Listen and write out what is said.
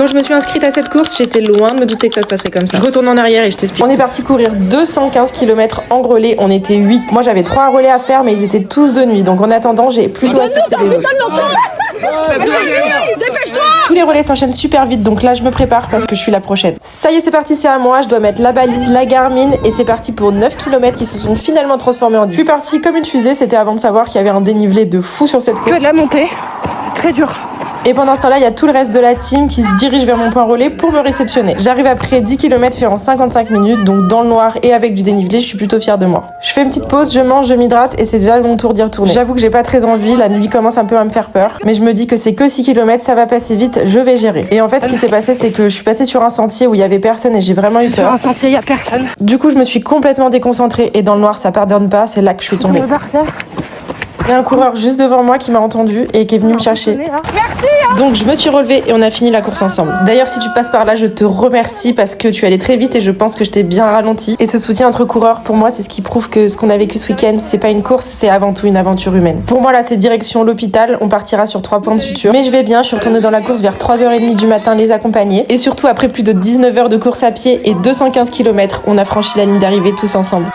Quand je me suis inscrite à cette course, j'étais loin de me douter que ça se passerait comme ça. Je retourne en arrière et je t'explique. On est parti courir 215 km en relais, on était 8. Moi j'avais 3 relais à faire mais ils étaient tous de nuit. Donc en attendant, j'ai plutôt assisté les autres. Dépêche-toi! Tous les relais s'enchaînent super vite, donc là je me prépare parce que je suis la prochaine. Ça y est, c'est parti, c'est à moi. Je dois mettre la balise, la Garmin et c'est parti pour 9 km qui se sont finalement transformés en 10. Je suis partie comme une fusée, c'était avant de savoir qu'il y avait un dénivelé de fou sur cette course. Que de la montée, très dur. Et pendant ce temps-là, il y a tout le reste de la team qui se dirige vers mon point relais pour me réceptionner. J'arrive après 10 km fait en 55 minutes, donc dans le noir et avec du dénivelé, je suis plutôt fière de moi. Je fais une petite pause, je mange, je m'hydrate et c'est déjà mon tour d'y retourner. J'avoue que j'ai pas très envie, la nuit commence un peu à me faire peur, mais je me dis que c'est que 6 km, ça va passer vite, je vais gérer. Et en fait, ce qui s'est passé, c'est que je suis passée sur un sentier où il y avait personne et j'ai vraiment eu peur. Sur un sentier, il y a personne. Du coup, je me suis complètement déconcentrée et dans le noir, ça pardonne pas, c'est là que je suis tombée. Il y a un coureur juste devant moi qui m'a entendu et qui est venu me chercher. Merci. Donc je me suis relevée et on a fini la course ensemble. D'ailleurs, si tu passes par là, je te remercie parce que tu allais très vite et je pense que je t'ai bien ralenti. Et ce soutien entre coureurs, pour moi, c'est ce qui prouve que ce qu'on a vécu ce week-end, c'est pas une course, c'est avant tout une aventure humaine. Pour moi, là, c'est direction l'hôpital. On partira sur 3 points de suture. Mais je vais bien, je suis retournée dans la course vers 3h30 du matin les accompagner. Et surtout, après plus de 19 heures de course à pied et 215 km, on a franchi la ligne d'arrivée tous ensemble.